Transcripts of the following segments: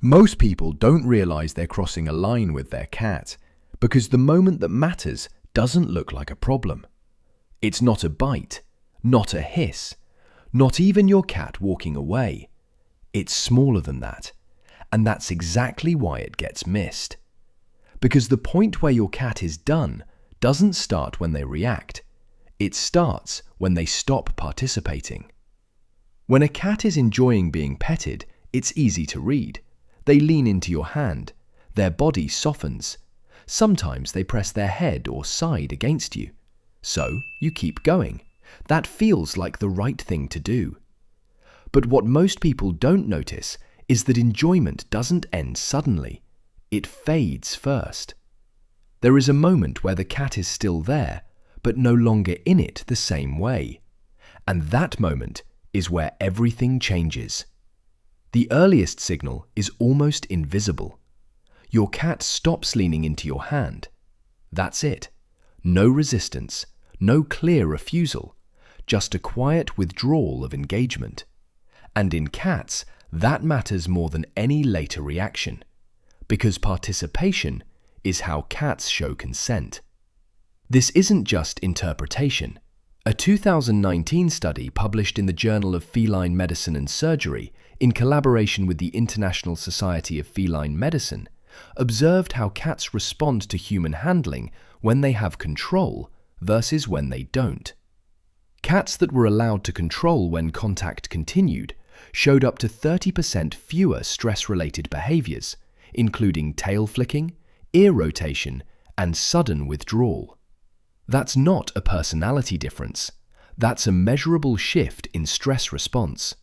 Most people don't realize they're crossing a line with their cat because the moment that matters doesn't look like a problem. It's not a bite, not a hiss, not even your cat walking away. It's smaller than that, and that's exactly why it gets missed. Because the point where your cat is done doesn't start when they react. It starts when they stop participating. When a cat is enjoying being petted, it's easy to read. They lean into your hand. Their body softens. Sometimes they press their head or side against you. So you keep going. That feels like the right thing to do. But what most people don't notice is that enjoyment doesn't end suddenly. It fades first. There is a moment where the cat is still there, but no longer in it the same way. And that moment is where everything changes. The earliest signal is almost invisible. Your cat stops leaning into your hand. That's it. No resistance, no clear refusal, just a quiet withdrawal of engagement. And in cats, that matters more than any later reaction, because participation is how cats show consent. This isn't just interpretation. A 2019 study published in the Journal of Feline Medicine and Surgery in collaboration with the International Society of Feline Medicine observed how cats respond to human handling when they have control versus when they don't. Cats that were allowed to control when contact continued showed up to 30% fewer stress-related behaviors, including tail flicking, ear rotation, and sudden withdrawal. That's not a personality difference. That's a measurable shift in stress response.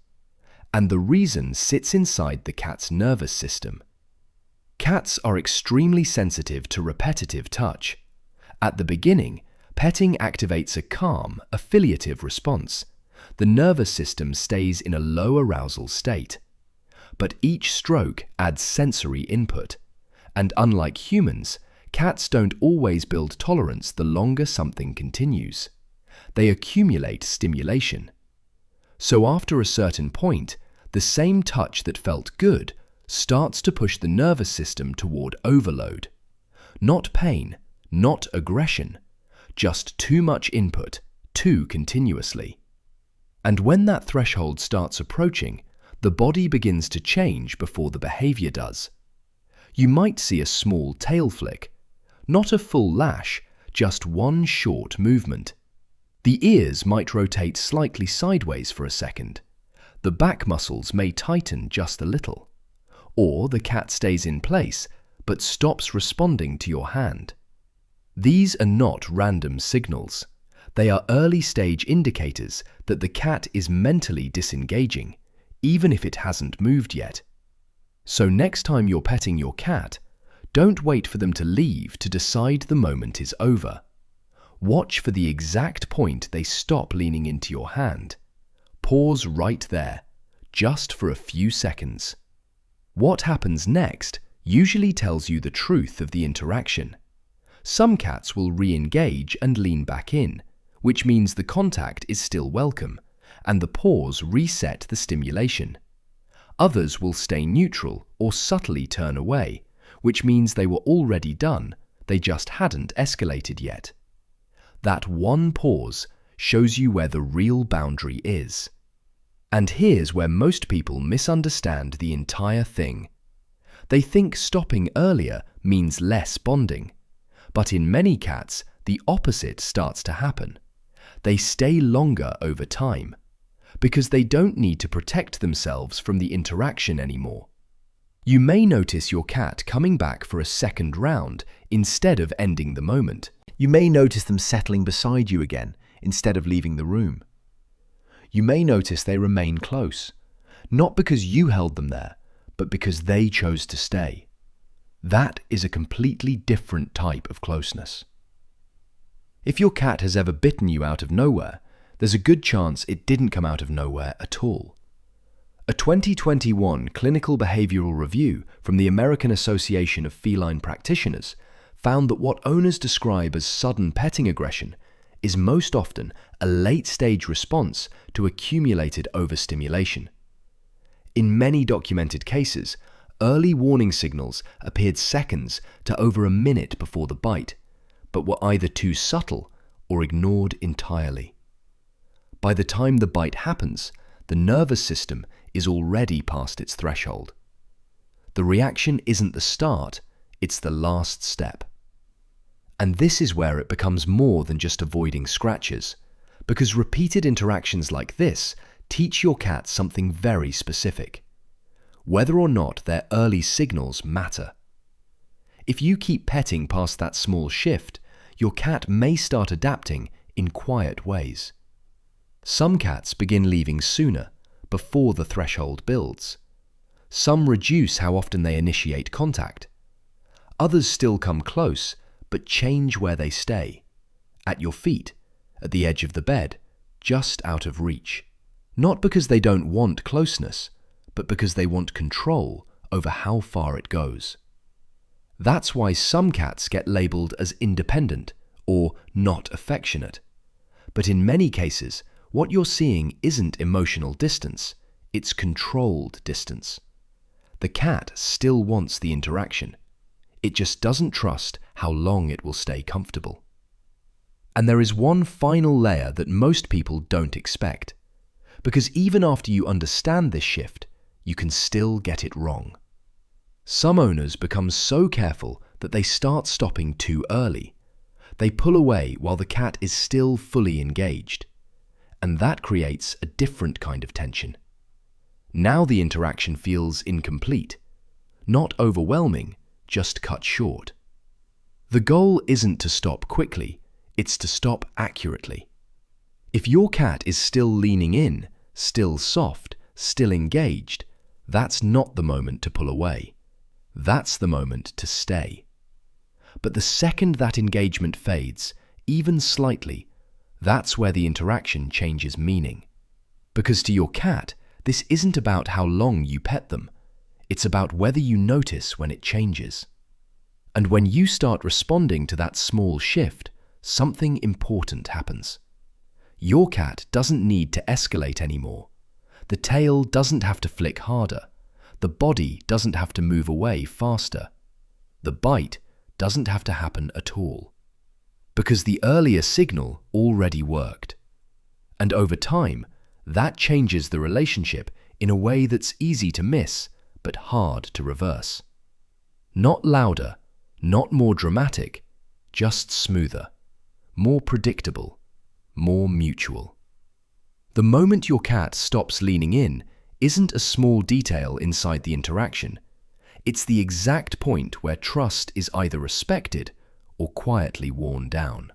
And the reason sits inside the cat's nervous system. Cats are extremely sensitive to repetitive touch. At the beginning, petting activates a calm, affiliative response. The nervous system stays in a low arousal state. But each stroke adds sensory input. And unlike humans, cats don't always build tolerance the longer something continues. They accumulate stimulation. So after a certain point, the same touch that felt good starts to push the nervous system toward overload. Not pain, not aggression, just too much input, too continuously. And when that threshold starts approaching, the body begins to change before the behavior does. You might see a small tail flick, not a full lash, just one short movement. The ears might rotate slightly sideways for a second. The back muscles may tighten just a little. Or the cat stays in place, but stops responding to your hand. These are not random signals. They are early-stage indicators that the cat is mentally disengaging, even if it hasn't moved yet. So next time you're petting your cat, don't wait for them to leave to decide the moment is over. Watch for the exact point they stop leaning into your hand. Pause right there, just for a few seconds. What happens next usually tells you the truth of the interaction. Some cats will re-engage and lean back in, which means the contact is still welcome, and the pause reset the stimulation. Others will stay neutral or subtly turn away, which means they were already done, they just hadn't escalated yet. That one pause shows you where the real boundary is. And here's where most people misunderstand the entire thing. They think stopping earlier means less bonding. But in many cats, the opposite starts to happen. They stay longer over time, because they don't need to protect themselves from the interaction anymore. You may notice your cat coming back for a second round instead of ending the moment. You may notice them settling beside you again instead of leaving the room. You may notice they remain close, not because you held them there, but because they chose to stay. That is a completely different type of closeness. If your cat has ever bitten you out of nowhere, there's a good chance it didn't come out of nowhere at all. A 2021 clinical behavioral review from the American Association of Feline Practitioners found that what owners describe as sudden petting aggression is most often a late-stage response to accumulated overstimulation. In many documented cases, Early warning signals appeared seconds to over a minute before the bite, but were either too subtle or ignored entirely. By the time the bite happens, the nervous system is already past its threshold. The reaction isn't the start, it's the last step. And this is where it becomes more than just avoiding scratches, because repeated interactions like this teach your cat something very specific: whether or not their early signals matter. If you keep petting past that small shift, your cat may start adapting in quiet ways. Some cats begin leaving sooner, before the threshold builds. Some reduce how often they initiate contact. Others still come close, but change where they stay. At your feet, at the edge of the bed, just out of reach. Not because they don't want closeness, but because they want control over how far it goes. That's why some cats get labeled as independent or not affectionate. But in many cases, what you're seeing isn't emotional distance, it's controlled distance. The cat still wants the interaction. It just doesn't trust how long it will stay comfortable. And there is one final layer that most people don't expect. Because even after you understand this shift, you can still get it wrong. Some owners become so careful that they start stopping too early. They pull away while the cat is still fully engaged. And that creates a different kind of tension. Now the interaction feels incomplete, not overwhelming, just cut short. The goal isn't to stop quickly, it's to stop accurately. If your cat is still leaning in, still soft, still engaged, that's not the moment to pull away. That's the moment to stay. But the second that engagement fades, even slightly, that's where the interaction changes meaning. Because to your cat, this isn't about how long you pet them. It's about whether you notice when it changes. And when you start responding to that small shift, something important happens. Your cat doesn't need to escalate anymore. The tail doesn't have to flick harder. The body doesn't have to move away faster. The bite doesn't have to happen at all. Because the earlier signal already worked. And over time, that changes the relationship in a way that's easy to miss, but hard to reverse. Not louder, not more dramatic, just smoother, more predictable, more mutual. The moment your cat stops leaning in isn't a small detail inside the interaction. It's the exact point where trust is either respected or quietly worn down.